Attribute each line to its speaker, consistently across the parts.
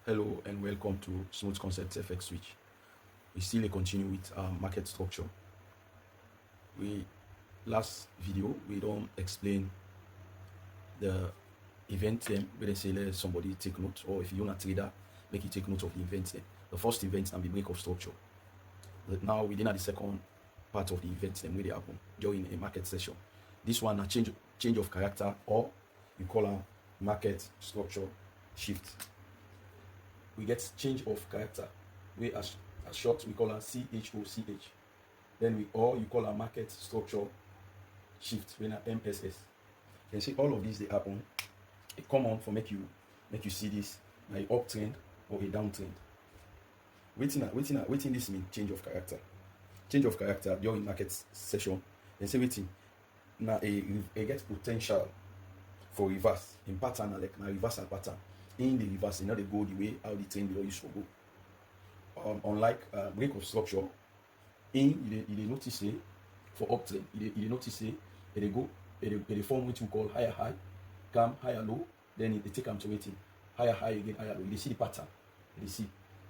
Speaker 1: Hello and welcome to Smooth Concepts FX Switch. We still continue with market structure. We last video we don't explain the event them where they say let somebody take note, or if you're not a trader, make you take note of the event them. The first event and the break of structure. But now we did the second part of the event them where they happen during a market session. This one a change of character, or you call a market structure shift. We get change of character. We as short we call a CHOCH. Then you call a market structure shift when a MSS. You can see all of these they happen. It come on for make you see this by uptrend or a downtrend. Waiting this mean change of character. Change of character during market session. Then say waiting. Now a get potential for reverse in pattern like na reversal pattern. In the reverse, they go the way how the trend they used to go. Unlike break of structure, you notice say for uptrend, you notice say they form what we call higher high, come higher low, then they take them to waiting higher high again, higher low. They see the pattern. They see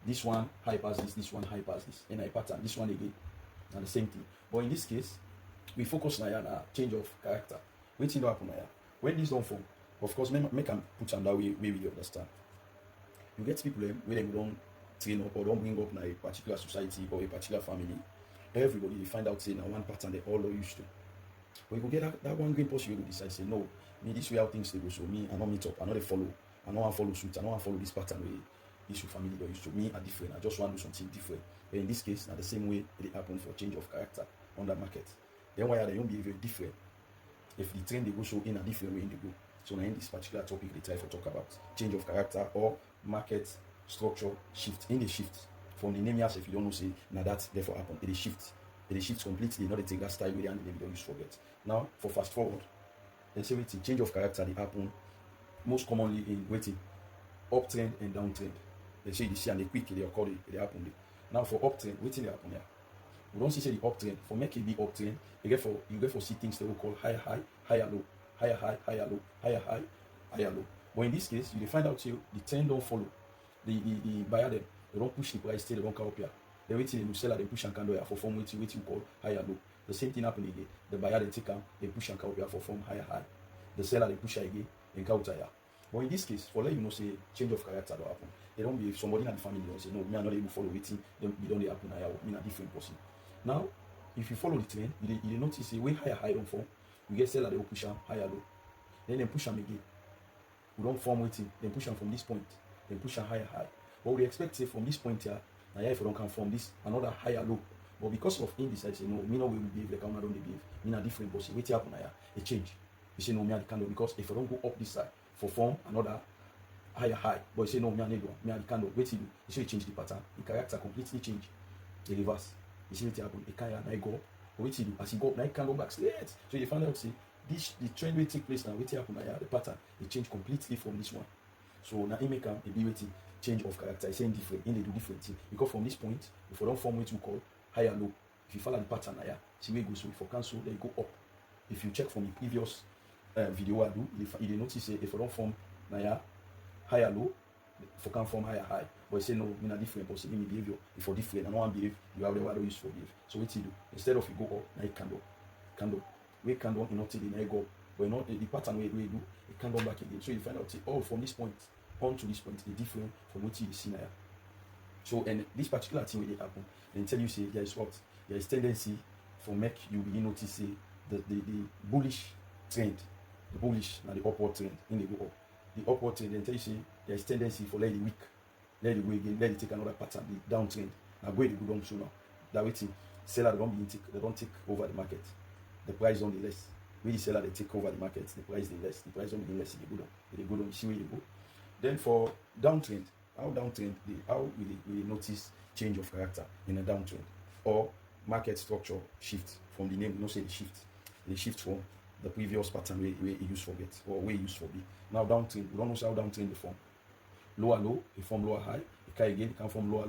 Speaker 1: this one high past this one high past this, and a pattern. This one again, and the same thing. But in this case, we focus on a change of character. Waiting to happen here. When this don't form, of course, make them put them that way we understand. You get people where they don't train up or don't bring up in a particular society or a particular family. Everybody they find out saying one pattern they all are used to. But you go get that one great person you will decide say no, me this way how things they go, so me I don't meet up, I know they follow, I don't want to follow suit, I don't want to follow this pattern way this family they used to. Me are different, I just want to do something different. But in this case, now the same way it happen for change of character on that market. Then why are they don't behave different? If the trend they go so in a different way in the go. So now in this particular topic they try to talk about change of character or market structure shift. In the shift from the name yes, if you don't know say now that therefore happen. It is shift. It is shift completely, not they take that style with and they don't use forget. Now for fast forward, they say waiting change of character they happen most commonly in waiting uptrend and downtrend. They say this and they quick they occur they happen there. Now for uptrend, waiting they happen here. We don't see the uptrend. For make it be uptrend, you get for see things that we call higher high, higher low, higher high, higher low, higher high, higher low. But in this case, you find out the trend don't follow. The buyer them, they don't push the price till they don't come up here. They waiting the seller they push and candle here for form waiting call higher low. The same thing happen again. The buyer they take them, they push and come up here for form higher high. The seller they push again and counter here. But in this case, for let you know say change of character don't happen. They don't be if somebody in the family don't say no, me are not able to follow waiting, then we don't happen here, me a different person. Now, if you follow the trend, you notice a way higher high don't form. You get seller they will push them higher low. Then they push them again. We don't form waiting, then push them from this point, then push them higher high. But we expect say from this point here, now if we don't come from this another higher low. But because of indecisive, say no, me no will behave like I'm not don't behave. Me not different person. Wait happen here, a change. You say no, me the candle because if I don't go up this side for form another higher high, but you say no, me the candle. Wait till you say change the pattern, the character completely change. The reverse. You see what happen? It can't go up. Wait till you as you go up, now it can go back straight. So you find out say this the trend will take place now. Wait happen now, the pattern it change completely from this one. So now it make a be waiting change of character. It's saying different, they do different thing. Because from this point, if you don't form what you call higher low, if you follow the pattern here, see where it goes. So if you cancel, then you go up. If you check from the previous video I do, you notice say if you don't form now higher low, if you can form higher high. But you say no, me not different, but see me behavior. If you're different, I don't want to behave, you have the word use for behave. So what you do? Instead of you go up, now it candle. We candle, you not till the go. But not the pattern we do, it can go back again. So you find out say, oh, from this point on to this point, it's different from what you see now. So and this particular thing will happen, then tell you say there is what? There is tendency for make you begin notice say the bullish trend, the bullish and the upward trend in the go up. The upward trend then tell you say there is tendency for let it weak. Let it go again, let it take another pattern, the downtrend. Now go ahead, go down sooner. That way, seller they don't take over the market. The price on the less. When the seller they take over the market, the price the less. The price on the less, they go down. You see where you go. Then for downtrend, how will they notice change of character in a downtrend or market structure shift from the name? You know say the shift. They shift from the previous pattern where it used for get or where it used for be. Now downtrend, we don't know how downtrend they form. Lower low, it form lower high. It can again come from lower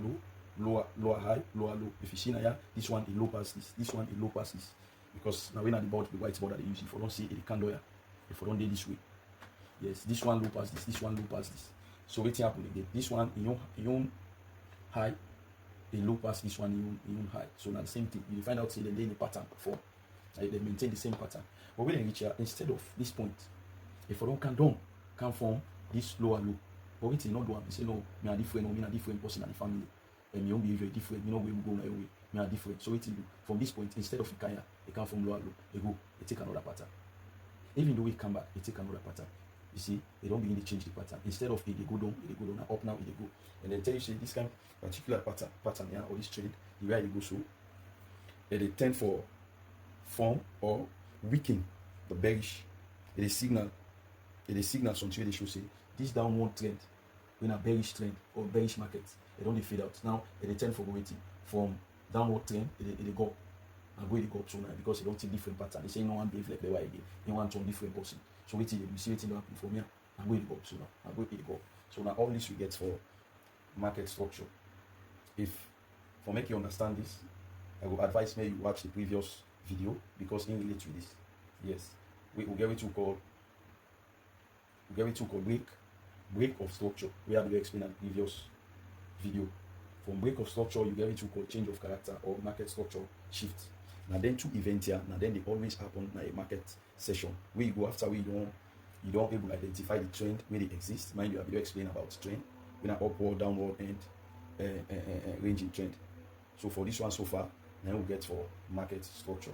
Speaker 1: low, lower high, lower low. If you see now, this one is low past this one is low past this. Because now when at the board, the white board that they use, if you don't see it, it can do here. If you don't do this way. Yes, this one low past this one low past this. So wetin happen again? This one e own high, a low pass this one e own high. So now the same thing. You find out say dem dey in the pattern before. They maintain the same pattern. But when they reach here, instead of this point, if I don't can form this lower low. But wetin not do am, say no, me a different, no, me a different person in the family. And my own behavior different, me no way we go my way, me a different. So wetin do? From this point, instead of Ikaya, they come from lower low, they go, they take another pattern. Even though we come back, they take another pattern. You see, they don't begin to change the pattern. Instead of they go down, now up now, they go. And then tell you say this kind of particular pattern here, or this trade, the way they go so, they tend for form or weaken the bearish. It is signal something they should say this downward trend, when a bearish trend or bearish market, they don't fade out. Now they tend for going from downward trend, they go and go up so now because they don't take different pattern. They say no one behave like the way again. They want some different person. So wait till you see what happen for me. I'm going to go up so now. I'm going to go up. So now all this we get for market structure. If for make you understand this, I will advise me you watch the previous video because it relates to this. Yes, we will get it to call break of structure. We have to explain in the previous video. From break of structure, you get it to call change of character or market structure shift. Now then two events here. Now then they always happen in a market session. Where you go after you don't able to identify the trend where they exist. Mind you, I will explain about trend, when an upward, downward, and ranging trend. So for this one so far, now we get for market structure.